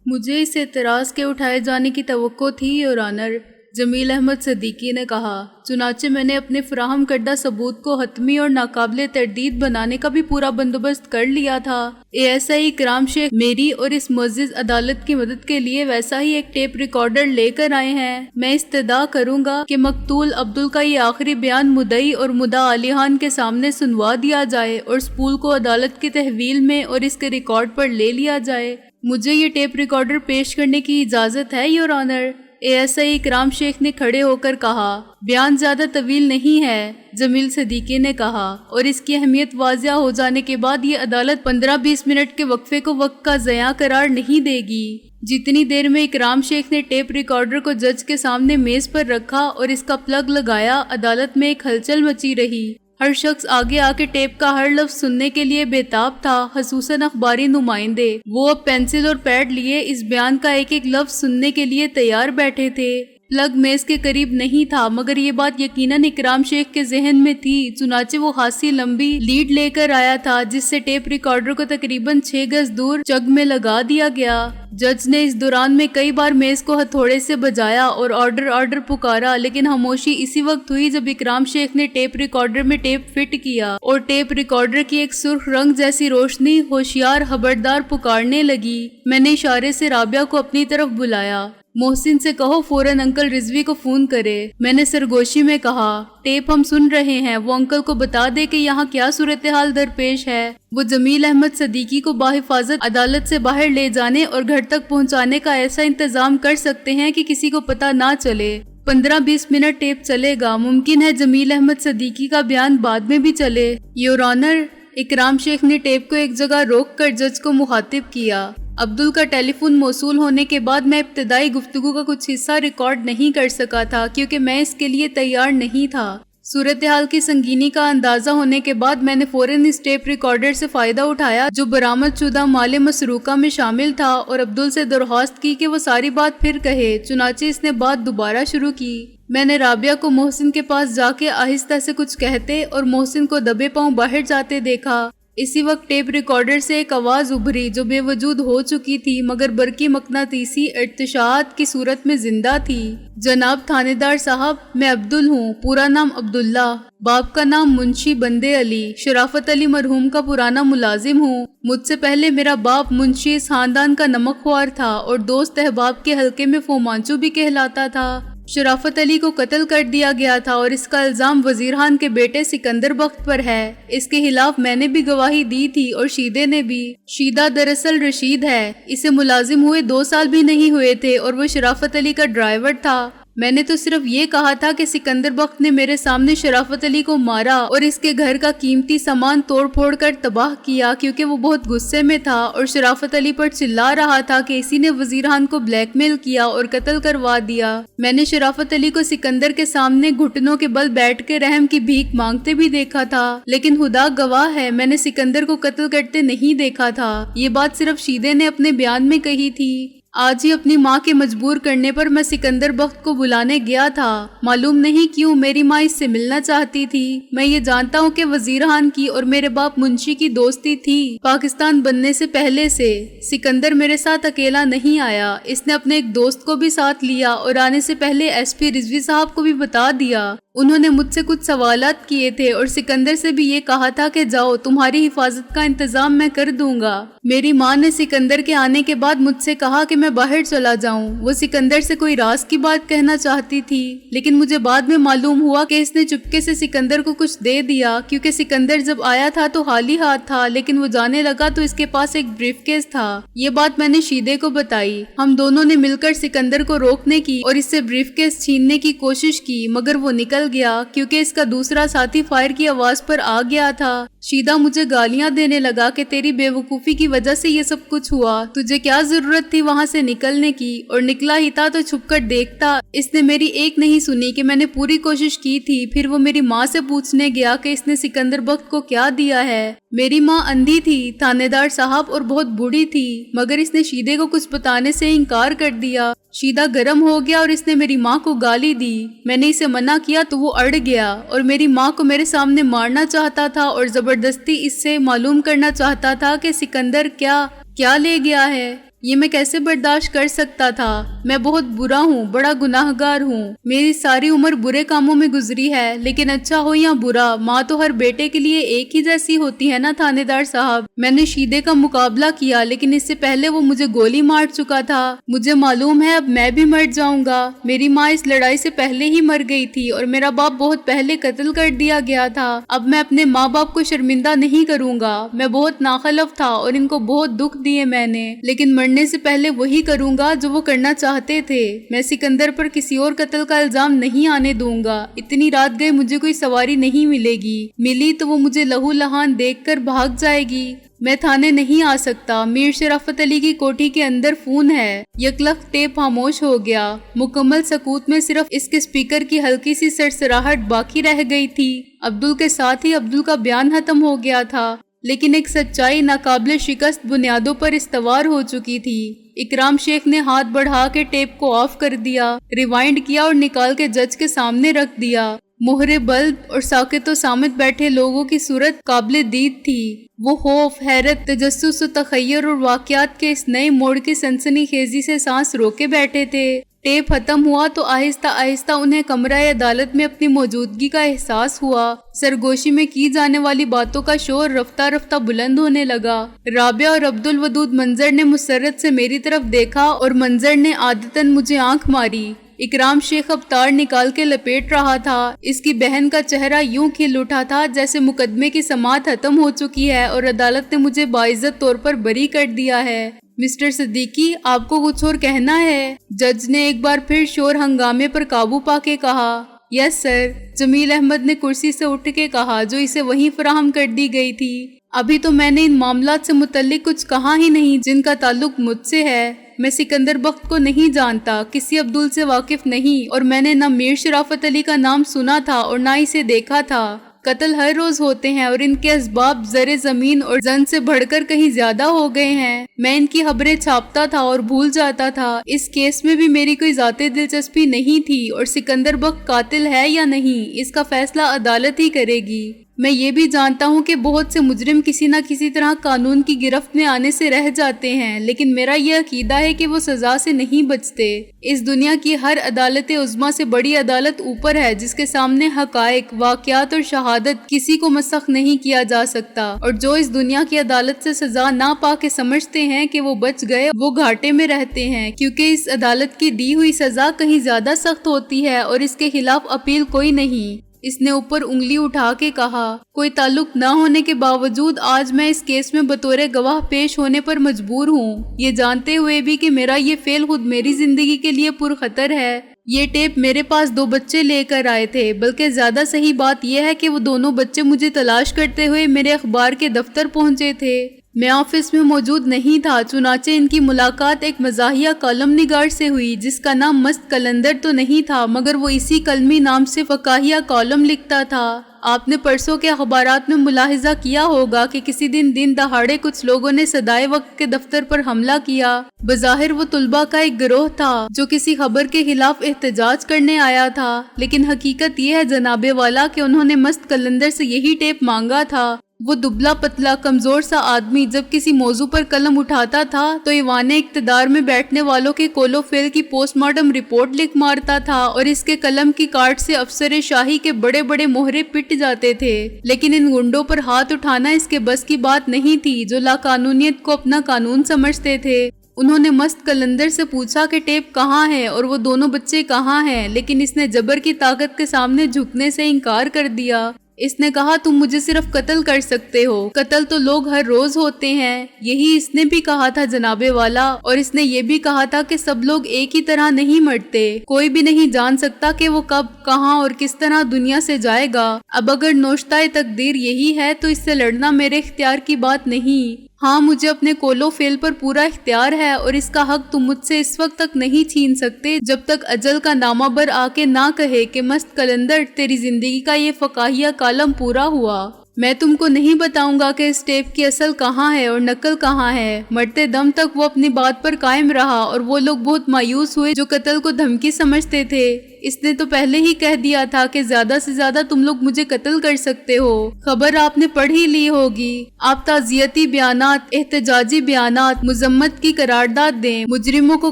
مجھے اس اعتراض کے اٹھائے جانے کی توقع تھی یور آنر، جمیل احمد صدیقی نے کہا۔ چنانچہ میں نے اپنے فراہم کردہ ثبوت کو حتمی اور ناقابل تردید بنانے کا بھی پورا بندوبست کر لیا تھا۔ ASI اکرام شیخ میری اور اس معزز عدالت کی مدد کے لیے ویسا ہی ایک ٹیپ ریکارڈر لے کر آئے ہیں۔ میں استدعا کروں گا کہ مقتول عبدل کا یہ آخری بیان مدعی اور مدعا علیحان کے سامنے سنوا دیا جائے اور سپول کو عدالت کی تحویل میں اور اس کے ریکارڈ پر لے لیا جائے۔ مجھے یہ ٹیپ ریکارڈر پیش کرنے کی اجازت ہے یور آنر؟ ASI اکرام شیخ نے کھڑے ہو کر کہا۔ بیان زیادہ طویل نہیں ہے، جمیل صدیقی نے کہا، اور اس کی اہمیت واضح ہو جانے کے بعد یہ عدالت 15-20 منٹ کے وقفے کو وقت کا ضیاع قرار نہیں دے گی۔ جتنی دیر میں اکرام شیخ نے ٹیپ ریکارڈر کو جج کے سامنے میز پر رکھا اور اس کا پلگ لگایا، عدالت میں ایک ہلچل مچی رہی۔ ہر شخص آگے آ کے ٹیپ کا ہر لفظ سننے کے لیے بےتاب تھا، خصوصاً اخباری نمائندے۔ وہ اب پینسل اور پیڈ لیے اس بیان کا ایک ایک لفظ سننے کے لیے تیار بیٹھے تھے۔ پلگ میز کے قریب نہیں تھا، مگر یہ بات یقیناً اکرام شیخ کے ذہن میں تھی، چنانچہ وہ خاصی لمبی لیڈ لے کر آیا تھا جس سے ٹیپ ریکارڈر کو تقریباً 6 گز دور چگ میں لگا دیا گیا۔ جج نے اس دوران میں کئی بار میز کو ہتھوڑے سے بجایا اور آرڈر آرڈر پکارا، لیکن خاموشی اسی وقت ہوئی جب اکرام شیخ نے ٹیپ ریکارڈر میں ٹیپ فٹ کیا اور ٹیپ ریکارڈر کی ایک سرخ رنگ جیسی روشنی ہوشیار خبردار پکارنے لگی۔ میں نے اشارے سے رابعہ کو اپنی طرف بلایا۔ محسن سے کہو فوراً انکل رضوی کو فون کرے، میں نے سرگوشی میں کہا۔ ٹیپ ہم سن رہے ہیں، وہ انکل کو بتا دے کہ یہاں کیا صورتحال درپیش ہے۔ وہ جمیل احمد صدیقی کو بحفاظت عدالت سے باہر لے جانے اور گھر تک پہنچانے کا ایسا انتظام کر سکتے ہیں کہ کسی کو پتہ نہ چلے۔ 15-20 منٹ ٹیپ چلے گا، ممکن ہے جمیل احمد صدیقی کا بیان بعد میں بھی چلے۔ یور آنر، اکرام شیخ نے ٹیپ کو ایک جگہ روک کر جج کو مخاطب کیا۔ عبدل کا ٹیلی فون موصول ہونے کے بعد میں ابتدائی گفتگو کا کچھ حصہ ریکارڈ نہیں کر سکا تھا کیونکہ میں اس کے لیے تیار نہیں تھا۔ صورتحال کی سنگینی کا اندازہ ہونے کے بعد میں نے فوراً اس ٹیپ ریکارڈر سے فائدہ اٹھایا جو برآمد شدہ مال مسروقہ میں شامل تھا اور عبدل سے درخواست کی کہ وہ ساری بات پھر کہے، چنانچہ اس نے بات دوبارہ شروع کی۔ میں نے رابعہ کو محسن کے پاس جا کے آہستہ سے کچھ کہتے اور محسن کو دبے پاؤں باہر جاتے دیکھا۔ اسی وقت ٹیپ ریکارڈر سے ایک آواز ابھری جو بے وجود ہو چکی تھی مگر برقی مقناطیسی ارتشاعات کی صورت میں زندہ تھی۔ جناب تھانے دار صاحب، میں عبدل ہوں، پورا نام عبداللہ، باپ کا نام منشی بندے علی، شرافت علی مرحوم کا پرانا ملازم ہوں۔ مجھ سے پہلے میرا باپ منشی اس خاندان کا نمک خوار تھا اور دوست احباب کے حلقے میں فومانچو بھی کہلاتا تھا۔ شرافت علی کو قتل کر دیا گیا تھا اور اس کا الزام وزیر خان کے بیٹے سکندر بخت پر ہے۔ اس کے خلاف میں نے بھی گواہی دی تھی اور شیدے نے بھی۔ شیدہ دراصل رشید ہے، اسے ملازم ہوئے 2 سال بھی نہیں ہوئے تھے اور وہ شرافت علی کا ڈرائیور تھا۔ میں نے تو صرف یہ کہا تھا کہ سکندر بخت نے میرے سامنے شرافت علی کو مارا اور اس کے گھر کا قیمتی سامان توڑ پھوڑ کر تباہ کیا کیونکہ وہ بہت غصے میں تھا اور شرافت علی پر چلا رہا تھا کہ اسی نے وزیر خان کو بلیک میل کیا اور قتل کروا دیا۔ میں نے شرافت علی کو سکندر کے سامنے گھٹنوں کے بل بیٹھ کے رحم کی بھیک مانگتے بھی دیکھا تھا، لیکن خدا گواہ ہے میں نے سکندر کو قتل کرتے نہیں دیکھا تھا۔ یہ بات صرف شیدے نے اپنے بیان میں کہی تھی۔ آج ہی اپنی ماں کے مجبور کرنے پر میں سکندر بخت کو بلانے گیا تھا، معلوم نہیں کیوں میری ماں اس سے ملنا چاہتی تھی۔ میں یہ جانتا ہوں کہ وزیر خان کی اور میرے باپ منشی کی دوستی تھی پاکستان بننے سے پہلے سے۔ سکندر میرے ساتھ اکیلا نہیں آیا، اس نے اپنے ایک دوست کو بھی ساتھ لیا اور آنے سے پہلے SP رضوی صاحب کو بھی بتا دیا۔ انہوں نے مجھ سے کچھ سوالات کیے تھے اور سکندر سے بھی یہ کہا تھا کہ جاؤ، تمہاری حفاظت کا انتظام میں کر دوں گا۔ میری ماں نے سکندر کے آنے کے بعد مجھ سے کہا کہ میں باہر چلا جاؤں۔ وہ سکندر سے کوئی راز کی بات کہنا چاہتی تھی، لیکن مجھے بعد میں معلوم ہوا کہ اس نے چپکے سے سکندر کو کچھ دے دیا کیونکہ سکندر جب آیا تھا تو خالی ہاتھ تھا، لیکن وہ جانے لگا تو اس کے پاس ایک بریف کیس تھا۔ یہ بات میں نے شیدے کو بتائی۔ ہم دونوں نے مل کر سکندر کو روکنے کی اور اس سے بریف کیس چھیننے کی کوشش کی مگر وہ نکل گیا کیونکہ اس کا دوسرا ساتھی فائر کی آواز پر آ گیا تھا۔ شیدہ مجھے گالیاں دینے لگا کہ تیری بے وقوفی کی وجہ سے یہ سب کچھ ہوا، تجھے کیا ضرورت تھی وہاں سے نکلنے کی، اور نکلا ہی تھا تو چھپ کر دیکھتا۔ اس نے میری ایک نہیں سنی کہ میں نے پوری کوشش کی تھی۔ پھر وہ میری ماں سے پوچھنے گیا کہ اس نے سکندر بخت کو کیا دیا ہے۔ میری ماں اندھی تھی تھانے دار صاحب اور بہت بوڑھی تھی، مگر اس نے شیدے کو کچھ بتانے سے انکار کر دیا۔ شیدہ گرم ہو گیا اور اس نے میری ماں کو گالی دی۔ میں نے اسے منع کیا تو وہ اڑ گیا اور میری ماں کو میرے سامنے مارنا چاہتا تھا اور زبردستی اس سے معلوم کرنا چاہتا تھا کہ سکندر کیا لے گیا ہے۔ یہ میں کیسے برداشت کر سکتا تھا؟ میں بہت برا ہوں، بڑا گناہگار ہوں، میری ساری عمر برے کاموں میں گزری ہے، لیکن اچھا ہو یا برا، ماں تو ہر بیٹے کے لیے ایک ہی جیسی ہوتی ہے نا تھانے دار صاحب۔ میں نے شیدے کا مقابلہ کیا، لیکن اس سے پہلے وہ مجھے گولی مار چکا تھا۔ مجھے معلوم ہے اب میں بھی مر جاؤں گا۔ میری ماں اس لڑائی سے پہلے ہی مر گئی تھی اور میرا باپ بہت پہلے قتل کر دیا گیا تھا۔ اب میں اپنے ماں باپ کو شرمندہ نہیں کروں گا۔ میں بہت ناخلف تھا اور ان کو بہت دکھ دیے میں نے، لیکن مرنے سے پہلے وہی کروں گا جو وہ کرنا چاہتے تھے۔ میں سکندر پر کسی اور قتل کا الزام نہیں آنے دوں گا۔ اتنی رات گئے مجھے کوئی سواری نہیں ملے گی، ملی تو وہ مجھے لہو لہان دیکھ کر بھاگ جائے گی۔ میں تھانے نہیں آ سکتا۔ میر شرافت علی کی کوٹھی کے اندر فون ہے۔ یکلخت ٹیپ خاموش ہو گیا۔ مکمل سکوت میں صرف اس کے سپیکر کی ہلکی سی سرسراہٹ باقی رہ گئی تھی۔ عبدل کے ساتھ ہی عبدل کا بیان ختم ہو گیا تھا، لیکن ایک سچائی ناقابل شکست بنیادوں پر استوار ہو چکی تھی۔ اکرام شیخ نے ہاتھ بڑھا کے ٹیپ کو آف کر دیا، ریوائنڈ کیا اور نکال کے جج کے سامنے رکھ دیا۔ مہرے بلب اور ساکت و سامت بیٹھے لوگوں کی صورت قابل دید تھی۔ وہ خوف، حیرت، تجسس و تخیر اور واقعات کے اس نئے موڑ کی سنسنی خیزی سے سانس روکے بیٹھے تھے۔ ٹیپ ختم ہوا تو آہستہ آہستہ انہیں کمرہ عدالت میں اپنی موجودگی کا احساس ہوا۔ سرگوشی میں کی جانے والی باتوں کا شور رفتہ رفتہ بلند ہونے لگا۔ رابعہ اور عبدالودود منظر نے مسرت سے میری طرف دیکھا اور منظر نے عادتاً مجھے آنکھ ماری۔ اکرام شیخ اب تار نکال کے لپیٹ رہا تھا۔ اس کی بہن کا چہرہ یوں کھل اٹھا تھا جیسے مقدمے کی سماعت ختم ہو چکی ہے اور عدالت نے مجھے باعزت طور پر بری کر دیا ہے۔ مسٹر صدیقی، آپ کو کچھ اور کہنا ہے؟ جج نے ایک بار پھر شور ہنگامے پر قابو پا کے کہا۔ یس سر، جمیل احمد نے کرسی سے اٹھ کے کہا جو اسے وہیں فراہم کر دی گئی تھی۔ ابھی تو میں نے ان معاملات سے متعلق کچھ کہا ہی نہیں جن کا تعلق مجھ سے ہے۔ میں سکندر بخت کو نہیں جانتا، کسی عبدل سے واقف نہیں، اور میں نے نہ میر شرافت علی کا نام سنا تھا اور نہ اسے دیکھا تھا۔ قتل ہر روز ہوتے ہیں اور ان کے اسباب زر زمین اور زن سے بڑھ کر کہیں زیادہ ہو گئے ہیں۔ میں ان کی خبریں چھاپتا تھا اور بھول جاتا تھا۔ اس کیس میں بھی میری کوئی ذاتی دلچسپی نہیں تھی، اور سکندر بخت قاتل ہے یا نہیں اس کا فیصلہ عدالت ہی کرے گی۔ میں یہ بھی جانتا ہوں کہ بہت سے مجرم کسی نہ کسی طرح قانون کی گرفت میں آنے سے رہ جاتے ہیں، لیکن میرا یہ عقیدہ ہے کہ وہ سزا سے نہیں بچتے۔ اس دنیا کی ہر عدالت عظمیٰ سے بڑی عدالت اوپر ہے جس کے سامنے حقائق، واقعات اور شہادت کسی کو مسخ نہیں کیا جا سکتا، اور جو اس دنیا کی عدالت سے سزا نہ پا کے سمجھتے ہیں کہ وہ بچ گئے، وہ گھاٹے میں رہتے ہیں، کیونکہ اس عدالت کی دی ہوئی سزا کہیں زیادہ سخت ہوتی ہے اور اس کے خلاف اپیل کوئی نہیں۔ اس نے اوپر انگلی اٹھا کے کہا، کوئی تعلق نہ ہونے کے باوجود آج میں اس کیس میں بطور گواہ پیش ہونے پر مجبور ہوں، یہ جانتے ہوئے بھی کہ میرا یہ فعل خود میری زندگی کے لیے پرخطر ہے۔ یہ ٹیپ میرے پاس 2 بچے لے کر آئے تھے، بلکہ زیادہ صحیح بات یہ ہے کہ وہ دونوں بچے مجھے تلاش کرتے ہوئے میرے اخبار کے دفتر پہنچے تھے۔ میں آفس میں موجود نہیں تھا، چنانچہ ان کی ملاقات ایک مزاحیہ کالم نگار سے ہوئی جس کا نام مست قلندر تو نہیں تھا، مگر وہ اسی کلمی نام سے فقاہیہ کالم لکھتا تھا۔ آپ نے پرسوں کے اخبارات میں ملاحظہ کیا ہوگا کہ کسی دن دہاڑے کچھ لوگوں نے صدائے وقت کے دفتر پر حملہ کیا۔ بظاہر وہ طلباء کا ایک گروہ تھا جو کسی خبر کے خلاف احتجاج کرنے آیا تھا، لیکن حقیقت یہ ہے جناب والا کہ انہوں نے مست قلندر سے یہی ٹیپ مانگا تھا۔ وہ دبلا پتلا کمزور سا آدمی جب کسی موضوع پر قلم اٹھاتا تھا تو ایوان اقتدار میں بیٹھنے والوں کے کول و فعل کی پوسٹ مارٹم رپورٹ لکھ مارتا تھا، اور اس کے قلم کی کاٹ سے افسر شاہی کے بڑے بڑے مہرے پٹ جاتے تھے۔ لیکن ان گنڈوں پر ہاتھ اٹھانا اس کے بس کی بات نہیں تھی جو لا قانونیت کو اپنا قانون سمجھتے تھے۔ انہوں نے مست قلندر سے پوچھا کہ ٹیپ کہاں ہے اور وہ دونوں بچے کہاں ہیں، لیکن اس نے جبر کی طاقت کے سامنے جھکنے سے انکار کر دیا۔ اس نے کہا، تم مجھے صرف قتل کر سکتے ہو، قتل تو لوگ ہر روز ہوتے ہیں۔ یہی اس نے بھی کہا تھا جناب والا، اور اس نے یہ بھی کہا تھا کہ سب لوگ ایک ہی طرح نہیں مرتے، کوئی بھی نہیں جان سکتا کہ وہ کب، کہاں اور کس طرح دنیا سے جائے گا۔ اب اگر نوشتہ تقدیر یہی ہے تو اس سے لڑنا میرے اختیار کی بات نہیں۔ ہاں، مجھے اپنے کول و فعل پر پورا اختیار ہے اور اس کا حق تم مجھ سے اس وقت تک نہیں چھین سکتے جب تک اجل کا نامہ بر آ کے نہ کہے کہ مست قلندر، تیری زندگی کا یہ فقاہیہ کالم پورا ہوا۔ میں تم کو نہیں بتاؤں گا کہ اس ٹیپ کی اصل کہاں ہے اور نقل کہاں ہے۔ مرتے دم تک وہ اپنی بات پر قائم رہا اور وہ لوگ بہت مایوس ہوئے جو قتل کو دھمکی سمجھتے تھے۔ اس نے تو پہلے ہی کہہ دیا تھا کہ زیادہ سے زیادہ تم لوگ مجھے قتل کر سکتے ہو۔ خبر آپ نے پڑھ ہی لی ہوگی۔ آپ تعزیتی بیانات، احتجاجی بیانات، مذمت کی قرارداد دیں، مجرموں کو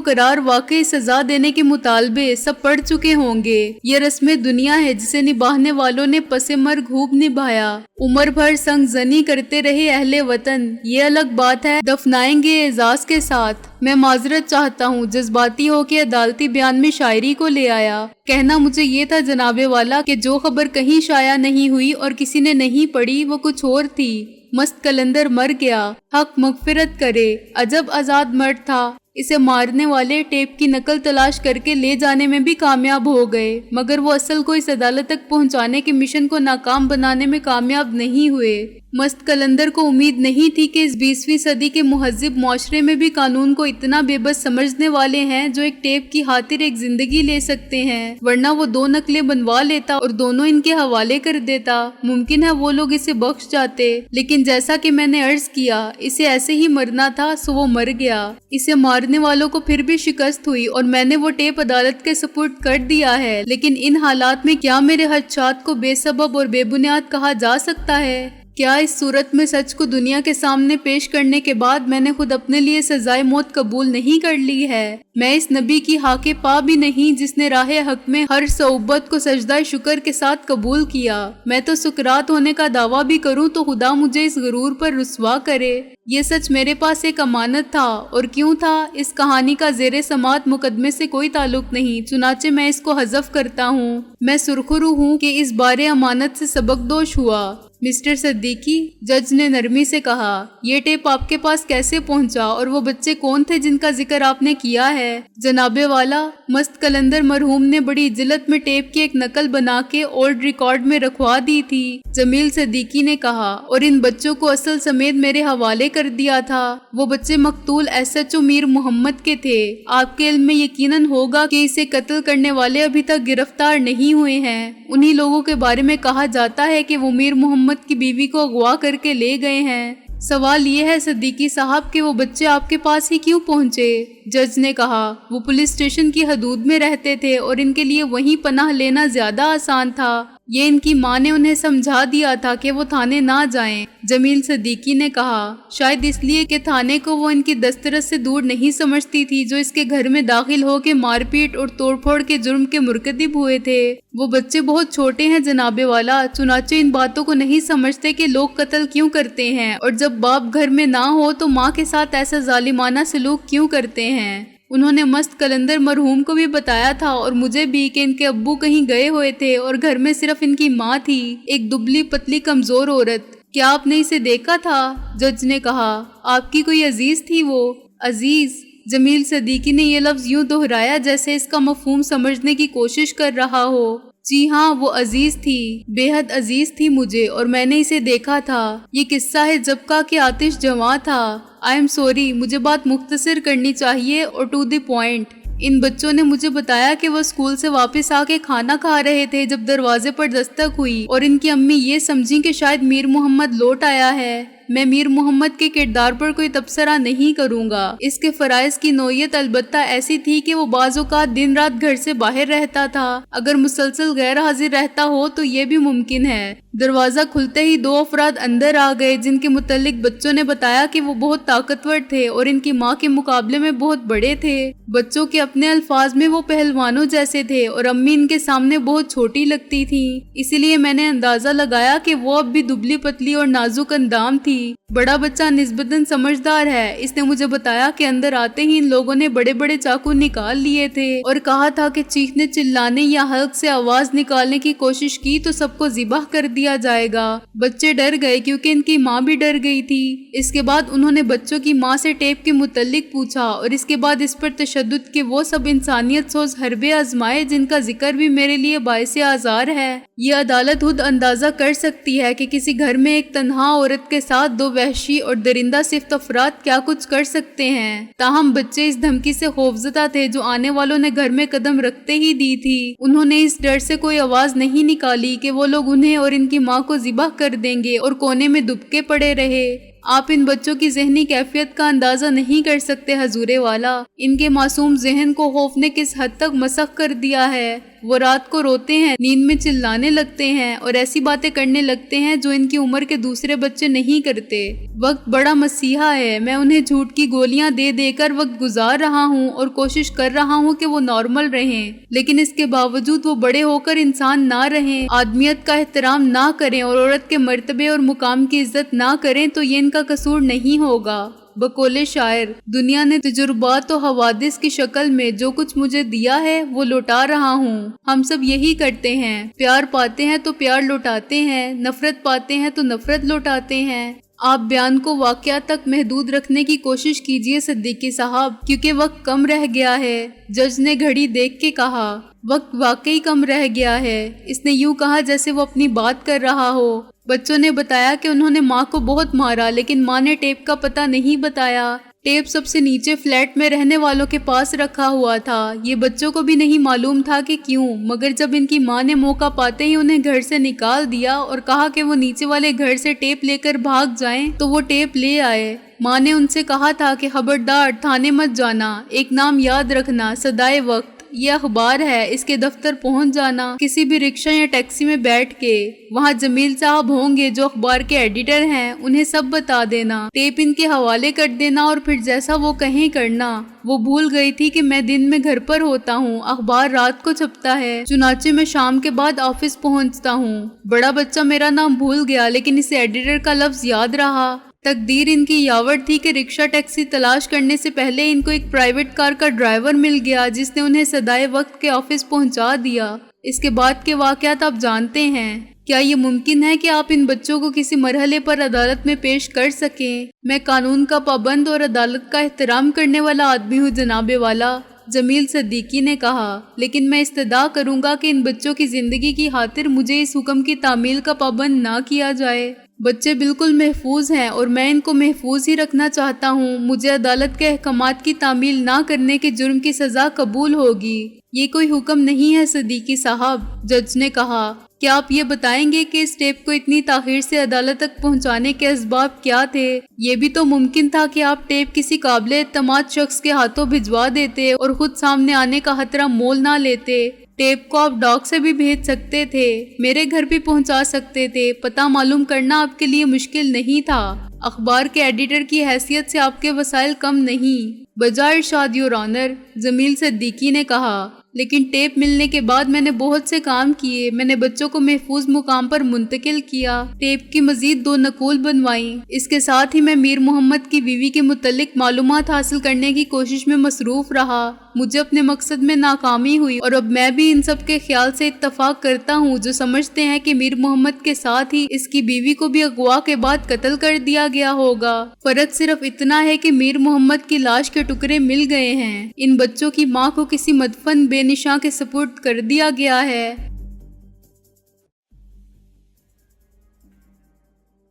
قرار واقعی سزا دینے کے مطالبے سب پڑھ چکے ہوں گے۔ یہ رسم دنیا ہے جسے نبھانے والوں نے پس مرگ خوب نبھایا۔ عمر بھر سنگ زنی کرتے رہے اہل وطن، یہ الگ بات ہے دفنائیں گے اعزاز کے ساتھ۔ میں معذرت چاہتا ہوں، جذباتی ہو کے عدالتی بیان میں شاعری کو لے آیا۔ کہنا مجھے یہ تھا جناب والا کہ جو خبر کہیں شائع نہیں ہوئی اور کسی نے نہیں پڑھی وہ کچھ اور تھی۔ مست قلندر مر گیا، حق مغفرت کرے، عجب آزاد مرد تھا۔ اسے مارنے والے ٹیپ کی نقل تلاش کر کے لے جانے میں بھی کامیاب ہو گئے، مگر وہ اصل کو اس عدالت تک پہنچانے کے مشن کو ناکام بنانے میں کامیاب نہیں ہوئے۔ مست قلندر کو امید نہیں تھی کہ اس 20ویں صدی کے مہذب معاشرے میں بھی قانون کو اتنا بے بس سمجھنے والے ہیں جو ایک ٹیپ کی خاطر ایک زندگی لے سکتے ہیں، ورنہ وہ 2 نقلیں بنوا لیتا اور دونوں ان کے حوالے کر دیتا۔ ممکن ہے وہ لوگ اسے بخش جاتے، لیکن جیسا کہ میں نے عرض کیا اسے ایسے ہی مرنا تھا، سو وہ مر گیا۔ اسے مارنے والوں کو پھر بھی شکست ہوئی اور میں نے وہ ٹیپ عدالت کے سپرد کر دیا ہے، لیکن ان حالات میں کیا میرے خدشات کو بے سبب اور بے بنیاد کہا جا سکتا ہے؟ کیا اس صورت میں سچ کو دنیا کے سامنے پیش کرنے کے بعد میں نے خود اپنے لیے سزائے موت قبول نہیں کر لی ہے؟ میں اس نبی کی خاک پا بھی نہیں جس نے راہ حق میں ہر صعوبت کو سجدہ شکر کے ساتھ قبول کیا۔ میں تو سکرات ہونے کا دعویٰ بھی کروں تو خدا مجھے اس غرور پر رسوا کرے۔ یہ سچ میرے پاس ایک امانت تھا، اور کیوں تھا؟ اس کہانی کا زیر سماعت مقدمے سے کوئی تعلق نہیں، چنانچہ میں اس کو حذف کرتا ہوں۔ میں سرخرو ہوں کہ اس بارے امانت سے سبق دوش ہوا۔ مسٹر صدیقی، جج نے نرمی سے کہا، یہ ٹیپ آپ کے پاس کیسے پہنچا اور وہ بچے کون تھے جن کا ذکر آپ نے کیا ہے؟ جناب والا، مست قلندر مرحوم نے بڑی جلت میں ٹیپ کی ایک نقل بنا کے اولڈ ریکارڈ میں رکھوا دی تھی، جمیل صدیقی نے کہا، اور ان بچوں کو اصل سمیت میرے حوالے کر دیا تھا۔ وہ بچے مقتول SHO میر محمد کے تھے۔ آپ کے علم میں یقیناً ہوگا کہ اسے قتل کرنے والے ابھی تک گرفتار نہیں ہوئے ہیں۔ انہی لوگوں کے بارے میں کہا جاتا ہے کہ وہ میر محمد کی بیوی کو اغوا کر کے لے گئے ہیں۔ سوال یہ ہے صدیقی صاحب کہ وہ بچے آپ کے پاس ہی کیوں پہنچے؟ جج نے کہا، وہ پولیس اسٹیشن کی حدود میں رہتے تھے اور ان کے لیے وہیں پناہ لینا زیادہ آسان تھا۔ یہ ان کی ماں نے انہیں سمجھا دیا تھا کہ وہ تھانے نہ جائیں۔ جمیل صدیقی نے کہا، شاید اس لیے کہ تھانے کو وہ ان کی دسترس سے دور نہیں سمجھتی تھی جو اس کے گھر میں داخل ہو کے مار پیٹ اور توڑ پھوڑ کے جرم کے مرتکب ہوئے تھے۔ وہ بچے بہت چھوٹے ہیں جناب والا، چنانچہ ان باتوں کو نہیں سمجھتے کہ لوگ قتل کیوں کرتے ہیں، اور جب باپ گھر میں نہ ہو تو ماں کے ساتھ ایسا ظالمانہ سلوک کیوں کرتے ہیں۔ انہوں نے مست قلندر مرحوم کو بھی بتایا تھا اور مجھے بھی کہ ان کے ابو کہیں گئے ہوئے تھے اور گھر میں صرف ان کی ماں تھی، ایک دبلی پتلی کمزور عورت۔ کیا آپ نے اسے دیکھا تھا؟ جج نے کہا، آپ کی کوئی عزیز تھی وہ؟ عزیز؟ جمیل صدیقی نے یہ لفظ یوں دہرایا جیسے اس کا مفہوم سمجھنے کی کوشش کر رہا ہو۔ جی ہاں، وہ عزیز تھی، بے حد عزیز تھی مجھے، اور میں نے اسے دیکھا تھا۔ یہ قصہ ہے جب کا کہ آتش جواں تھا۔ آئی ایم سوری، مجھے بات مختصر کرنی چاہیے اور ٹو دی پوائنٹ۔ ان بچوں نے مجھے بتایا کہ وہ اسکول سے واپس آ کے کھانا کھا رہے تھے جب دروازے پر دستک ہوئی اور ان کی امی یہ سمجھی کہ شاید میر محمد لوٹ آیا ہے۔ میں میر محمد کے کردار پر کوئی تبصرہ نہیں کروں گا۔ اس کے فرائض کی نوعیت البتہ ایسی تھی کہ وہ بعض اوقات دن رات گھر سے باہر رہتا تھا۔ اگر مسلسل غیر حاضر رہتا ہو تو یہ بھی ممکن ہے۔ دروازہ کھلتے ہی 2 افراد اندر آ گئے جن کے متعلق بچوں نے بتایا کہ وہ بہت طاقتور تھے اور ان کی ماں کے مقابلے میں بہت بڑے تھے۔ بچوں کے اپنے الفاظ میں وہ پہلوانوں جیسے تھے اور امی ان کے سامنے بہت چھوٹی لگتی تھی، اسی لیے میں نے اندازہ لگایا کہ وہ اب بھی دبلی پتلی اور نازک اندام تھی۔ بڑا بچہ نسبتاً سمجھدار ہے، اس نے مجھے بتایا کہ اندر آتے ہی ان لوگوں نے بڑے بڑے چاقو نکال لیے تھے اور کہا تھا کہ چیخنے چلانے یا حلق سے آواز نکالنے کی کوشش کی تو سب کو ذبح کر دیا جائے گا۔ بچے ڈر گئے کیونکہ ان کی ماں بھی ڈر گئی تھی۔ اس کے بعد انہوں نے بچوں کی ماں سے ٹیپ کے متعلق پوچھا اور اس کے بعد اس پر تشدد کے وہ سب انسانیت سوز حربے آزمائے جن کا ذکر بھی میرے لیے باعث آزار ہے۔ یہ عدالت خود اندازہ کر سکتی ہے کہ کسی گھر میں ایک تنہا عورت کے ساتھ 2 وحشی اور درندہ صفت افراد کیا کچھ کر سکتے ہیں۔ تاہم بچے اس دھمکی سے خوفزدہ تھے جو آنے والوں نے گھر میں قدم رکھتے ہی دی تھی۔ انہوں نے اس ڈر سے کوئی آواز نہیں نکالی کہ وہ لوگ انہیں اور ان کی ماں کو ذبح کر دیں گے اور کونے میں دبکے پڑے رہے۔ آپ ان بچوں کی ذہنی کیفیت کا اندازہ نہیں کر سکتے حضور والا۔ ان کے معصوم ذہن کو خوف نے کس حد تک مسخ کر دیا ہے۔ وہ رات کو روتے ہیں، نیند میں چلانے لگتے ہیں اور ایسی باتیں کرنے لگتے ہیں جو ان کی عمر کے دوسرے بچے نہیں کرتے۔ وقت بڑا مسیحا ہے، میں انہیں جھوٹ کی گولیاں دے دے کر وقت گزار رہا ہوں اور کوشش کر رہا ہوں کہ وہ نارمل رہیں، لیکن اس کے باوجود وہ بڑے ہو کر انسان نہ رہیں، آدمیت کا احترام نہ کریں اور عورت کے مرتبے اور مقام کی عزت نہ کریں تو یہ ان کا قصور نہیں ہوگا۔ بقول شاعر، دنیا نے تجربات و حوادث کی شکل میں جو کچھ مجھے دیا ہے وہ لوٹا رہا ہوں۔ ہم سب یہی کرتے ہیں، پیار پاتے ہیں تو پیار لوٹاتے ہیں، نفرت پاتے ہیں تو نفرت لوٹاتے ہیں۔ آپ بیان کو واقعات تک محدود رکھنے کی کوشش کیجئے صدیقی صاحب، کیونکہ وقت کم رہ گیا ہے۔ جج نے گھڑی دیکھ کے کہا، وقت واقعی کم رہ گیا ہے۔ اس نے یوں کہا جیسے وہ اپنی بات کر رہا ہو۔ بچوں نے بتایا کہ انہوں نے ماں کو بہت مارا، لیکن ماں نے ٹیپ کا پتہ نہیں بتایا۔ ٹیپ سب سے نیچے فلیٹ میں رہنے والوں کے پاس رکھا ہوا تھا۔ یہ بچوں کو بھی نہیں معلوم تھا کہ کیوں، مگر جب ان کی ماں نے موقع پاتے ہی انہیں گھر سے نکال دیا اور کہا کہ وہ نیچے والے گھر سے ٹیپ لے کر بھاگ جائیں تو وہ ٹیپ لے آئے۔ ماں نے ان سے کہا تھا کہ خبردار تھانے مت جانا، ایک نام یاد رکھنا، صدائے وقت، یہ اخبار ہے، اس کے دفتر پہنچ جانا کسی بھی رکشہ یا ٹیکسی میں بیٹھ کے، وہاں جمیل صاحب ہوں گے جو اخبار کے ایڈیٹر ہیں، انہیں سب بتا دینا، ٹیپ ان کے حوالے کر دینا اور پھر جیسا وہ کہیں کرنا۔ وہ بھول گئی تھی کہ میں دن میں گھر پر ہوتا ہوں، اخبار رات کو چھپتا ہے، چنانچہ میں شام کے بعد آفس پہنچتا ہوں۔ بڑا بچہ میرا نام بھول گیا لیکن اسے ایڈیٹر کا لفظ یاد رہا۔ تقدیر ان کی یاور تھی کہ رکشہ ٹیکسی تلاش کرنے سے پہلے ان کو ایک پرائیویٹ کار کا ڈرائیور مل گیا جس نے انہیں صدائے وقت کے آفس پہنچا دیا۔ اس کے بعد کے واقعات آپ جانتے ہیں۔ کیا یہ ممکن ہے کہ آپ ان بچوں کو کسی مرحلے پر عدالت میں پیش کر سکیں؟ میں قانون کا پابند اور عدالت کا احترام کرنے والا آدمی ہوں جناب والا، جمیل صدیقی نے کہا، لیکن میں استدعا کروں گا کہ ان بچوں کی زندگی کی خاطر مجھے اس حکم کی تعمیل کا پابند نہ کیا جائے۔ بچے بالکل محفوظ ہیں اور میں ان کو محفوظ ہی رکھنا چاہتا ہوں۔ مجھے عدالت کے احکامات کی تعمیل نہ کرنے کے جرم کی سزا قبول ہوگی۔ یہ کوئی حکم نہیں ہے صدیقی صاحب، جج نے کہا۔ کیا آپ یہ بتائیں گے کہ اس ٹیپ کو اتنی تاخیر سے عدالت تک پہنچانے کے اسباب کیا تھے؟ یہ بھی تو ممکن تھا کہ آپ ٹیپ کسی قابل اعتماد شخص کے ہاتھوں بھجوا دیتے اور خود سامنے آنے کا خطرہ مول نہ لیتے۔ ٹیپ کو آپ ڈاک سے بھی بھیج سکتے تھے، میرے گھر بھی پہنچا سکتے تھے، پتہ معلوم کرنا آپ کے لیے مشکل نہیں تھا۔ اخبار کے ایڈیٹر کی حیثیت سے آپ کے وسائل کم نہیں۔ بجائے ارشاد یور آنر، جمیل صدیقی نے کہا، لیکن ٹیپ ملنے کے بعد میں نے بہت سے کام کیے۔ میں نے بچوں کو محفوظ مقام پر منتقل کیا، ٹیپ کی مزید 2 نقول بنوائیں۔ اس کے ساتھ ہی میں میر محمد کی بیوی کے متعلق معلومات حاصل کرنے کی کوشش میں مصروف رہا۔ مجھے اپنے مقصد میں ناکامی ہوئی اور اب میں بھی ان سب کے خیال سے اتفاق کرتا ہوں جو سمجھتے ہیں کہ میر محمد کے ساتھ ہی اس کی بیوی کو بھی اغوا کے بعد قتل کر دیا گیا ہوگا۔ فرق صرف اتنا ہے کہ میر محمد کی لاش کے ٹکڑے مل گئے ہیں، ان بچوں کی ماں کو کسی مدفن بے نشاں کے سپرد کر دیا گیا ہے۔